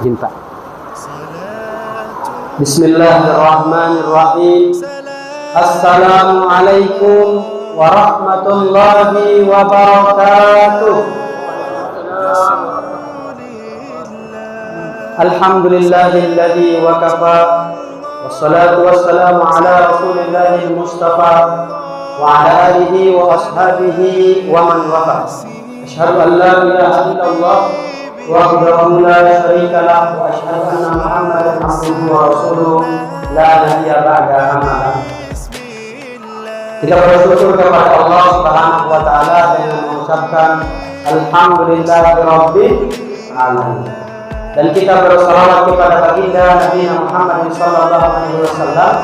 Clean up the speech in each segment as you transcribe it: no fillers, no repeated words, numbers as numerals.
Jumpa. Bismillahirrahmanirrahim. Assalamualaikum warahmatullahi wabarakatuh. Alhamdulillahilladzi wa kafa. Wassalatu wassalamu ala rasulillahil mustafa wa ala alihi wa ashabihi wa man wafa. Asyhadu an la ilaha illallah wahdahu la syarika lah wa asyhadu anna Muhammadan abduhu wa rasuluh la nabiyya ba'da amma ba'd. Kita bersyukur kepada Allah Subhanahu wa taala dengan mengucapkan alhamdulillahirabbil alamin. Dan kita bersalawat kepada baginda Nabi Muhammad sallallahu alaihi wasallam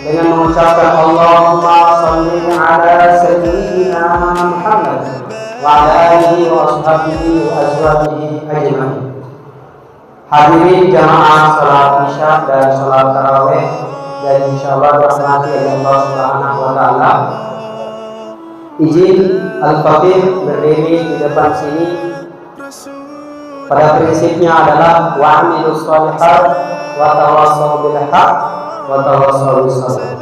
dengan mengucapkan Allahumma shalli ala sayyidina Muhammad wa ala alihi wa ashabihi wa azwajihi ajma'in. Hadirin jamaah salat Isya dan salat tarawih dan insyaallah dirahmati oleh Allah Subhanahu wa taala. Izin Al-Fatih berdiri di depan sini. Pada prinsipnya adalah wa'amilus shalihat wa tawassaw bil haq wa tawassaw bis sabr.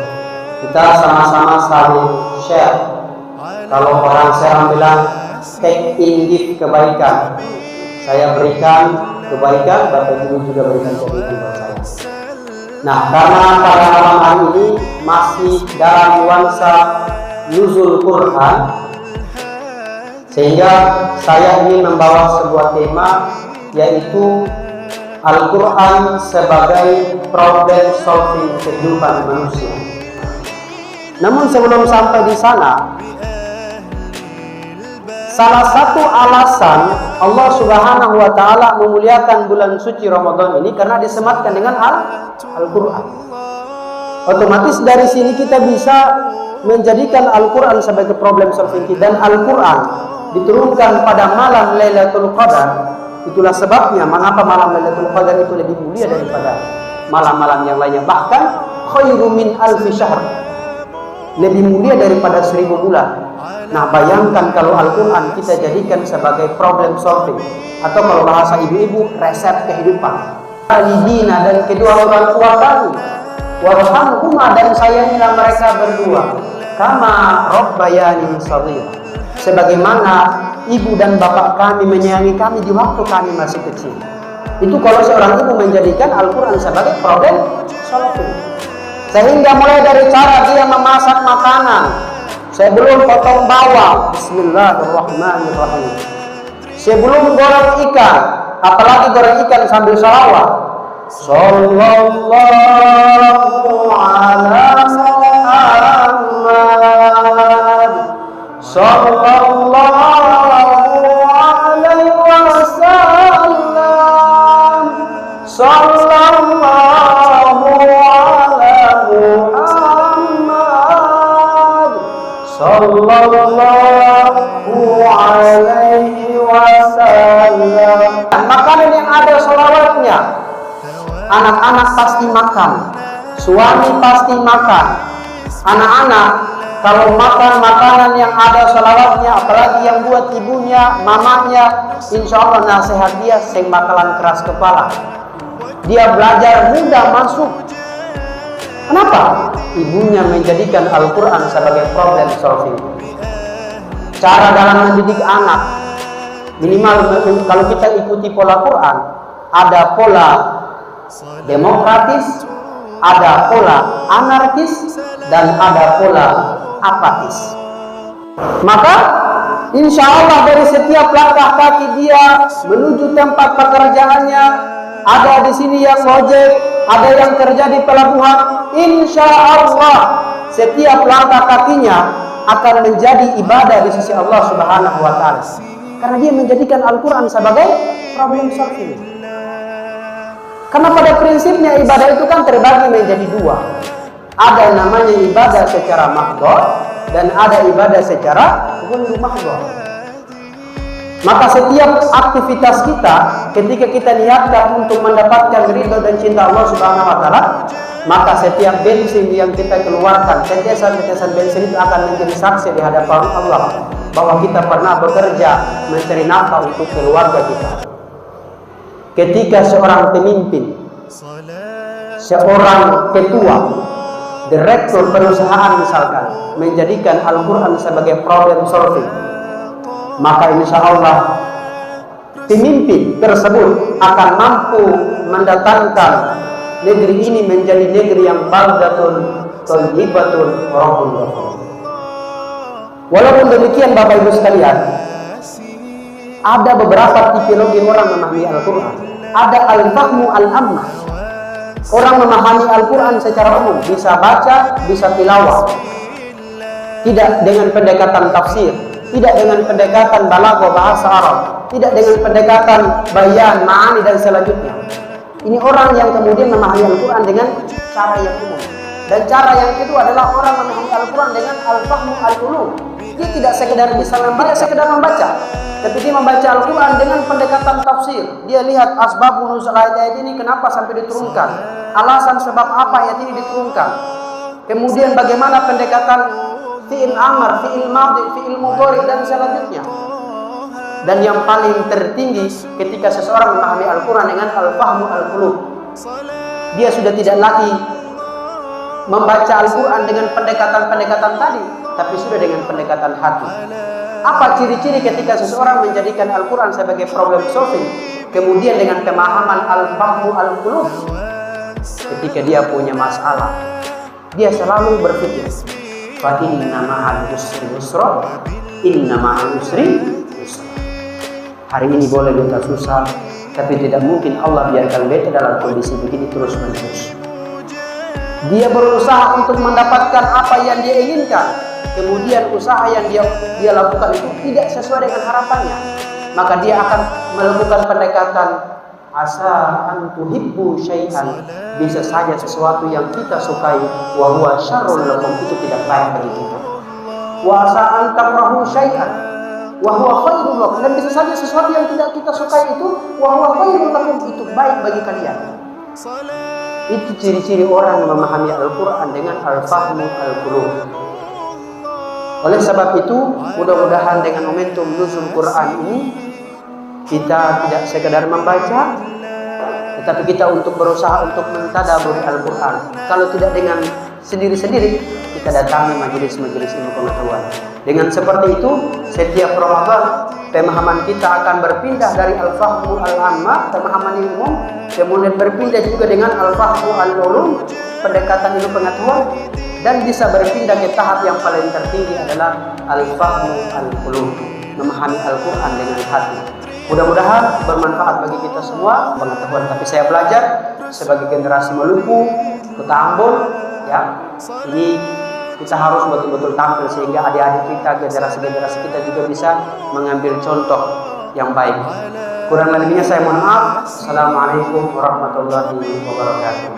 Kita sama-sama saling share. Kalau orang Serang bilang take in give kebaikan, saya berikan kebaikan, Bapak Ibu juga berikan kebaikan buat saya. Nah, karena pada malam hari ini masih dalam nuansa nuzul Quran, sehingga saya ingin membawa sebuah tema, yaitu Al-Quran sebagai problem solving kehidupan manusia. Namun sebelum sampai di sana, salah satu alasan Allah Subhanahu wa taala memuliakan bulan suci Ramadan ini karena disematkan dengan Al-Quran. Otomatis dari sini kita bisa menjadikan Al-Quran sebagai problem solving kita. Dan Al-Quran diturunkan pada malam Lailatul Qadar. Itulah sebabnya mengapa malam Lailatul Qadar itu lebih mulia daripada malam-malam yang lainnya. Bahkan khairu min alfi syahr, lebih mulia daripada 1000 bulan. Nah, bayangkan kalau Al-Quran kita jadikan sebagai problem solving, atau kalau bahasa ibu-ibu, resep kehidupan. Alidina, dan kedua orang tua kami, warhamhuma, dan sayangilah mereka berdua, kama rabbayani shaghira, sebagaimana ibu dan bapak kami menyayangi kami di waktu kami masih kecil. Itu kalau seorang ibu menjadikan Al-Quran sebagai problem solving. Sehingga mulai dari cara dia memasak makanan, sebelum potong bawang, bismillahirrahmanirrahim, sebelum goreng ikan, apalagi goreng ikan sambil shalawat, sallallahu ala Muhammad, sallallahu alaihi wasallam, sallallahu ala Muhammad, sallallahu alaihi wasallam. Makanan yang ada sholawatnya, anak-anak pasti makan, suami pasti makan. Anak-anak kalau makan makanan yang ada sholawatnya, apalagi yang buat ibunya, mamanya, insya Allah nasihat dia sing bakalan keras kepala. Dia belajar mudah masuk. Kenapa? Ibunya menjadikan Al-Quran sebagai problem solving. Cara dalam mendidik anak, minimal kalau kita ikuti pola Quran, ada pola demokratis, ada pola anarkis, dan ada pola apatis. Maka insya Allah dari setiap langkah kaki dia menuju tempat pekerjaannya, ada di sini yang ngojek, ada yang kerja di pelabuhan, insya Allah setiap langkah kakinya akan menjadi ibadah di sisi Allah Subhanahu wa taala. Karena dia menjadikan Al-Quran sebagai problem solving. Karena pada prinsipnya ibadah itu kan terbagi menjadi dua. Ada namanya ibadah secara mahdhah dan ada ibadah secara ghairu mahdhah. Maka setiap aktivitas kita ketika kita niatkan untuk mendapatkan ridho dan cinta Allah Subhanahu wa taala, maka setiap bensin yang kita keluarkan, tetesan-tetesan bensin itu akan menjadi saksi di hadapan Allah bahwa kita pernah bekerja mencari nafkah untuk keluarga kita. Ketika seorang pemimpin, seorang ketua, direktur perusahaan misalkan menjadikan Al-Quran sebagai problem solving, maka insya Allah pemimpin tersebut akan mampu mendatangkan negeri ini menjadi negeri yang baldatun thayyibatun rabbun ghafur. Walaupun demikian Bapak Ibu sekalian, ada beberapa tipologi orang memahami Al-Quran. Ada al-fahmu al-ammah, orang memahami Al-Quran secara umum, bisa baca, bisa tilawah, tidak dengan pendekatan tafsir, tidak dengan pendekatan balaghah bahasa Arab, tidak dengan pendekatan bayan, ma'ani dan selanjutnya. Ini orang yang kemudian memahami Al-Quran dengan cara yang umum. Dan cara yang kedua adalah orang memahami Al-Quran dengan al-fahmu al-ulum. Dia tidak sekedar bisa membaca, tapi dia membaca Al-Quran dengan pendekatan tafsir. Dia lihat asbabun nuzul ayat ini kenapa sampai diturunkan, alasan sebab apa ayat ini diturunkan. Kemudian bagaimana pendekatan fi'il amr, fi'il madhi, fi'il mudhari dan selanjutnya. Dan yang paling tertinggi ketika seseorang memahami Al-Quran dengan al-fahmu al-qulub, dia sudah tidak lagi membaca Al-Quran dengan pendekatan-pendekatan tadi, tapi sudah dengan pendekatan hati. Apa ciri-ciri ketika seseorang menjadikan Al-Quran sebagai problem solving, kemudian dengan pemahaman al-fahmu al-qulub? Ketika dia punya masalah, dia selalu berpikir, fa inna ma'al usri yusra, inna ma'al usri yusra. Hari ini boleh beta susah, tapi tidak mungkin Allah biarkan beta dalam kondisi begini terus-menerus. Dia berusaha untuk mendapatkan apa yang dia inginkan, kemudian usaha yang dia lakukan itu tidak sesuai dengan harapannya, maka dia akan melakukan pendekatan asa an tuhibbu syai'an, bisa saja sesuatu yang kita sukai wa huwa syarrul lakum, itu tidak baik bagi kita. Wa asa an takrahu syai'an wa huwa khairul lakum, dan bisa saja sesuatu yang tidak kita sukai itu wa huwa khairul lakum, itu baik bagi kalian. Itu ciri-ciri orang yang memahami Al-Quran dengan al-fahmu al-qulub. Oleh sebab itu, mudah-mudahan dengan momentum nuzul Quran ini, kita tidak sekedar membaca, tetapi kita untuk berusaha untuk mentadabburi Al-Quran. Kalau tidak dengan sendiri-sendiri, kita datangi majelis-majelis ilmu pengetahuan. Dengan seperti itu, setiap Ramadan, pemahaman kita akan berpindah dari al-fahmu al-ammah, pemahaman yang umum, kemudian berpindah juga dengan al-fahmu al-ulum, pendekatan ilmu pengetahuan, dan bisa berpindah ke tahap yang paling tertinggi adalah al-fahmu al-qulub, memahami Al-Quran dengan hati. Mudah-mudahan bermanfaat bagi kita semua pengetahuan. Tapi saya belajar sebagai generasi Maluku, Kota Ambon, ya, ini kita harus betul-betul tampil sehingga adik-adik kita, generasi-generasi kita juga bisa mengambil contoh yang baik. Kurang lebihnya saya mohon maaf. Assalamualaikum warahmatullahi wabarakatuh.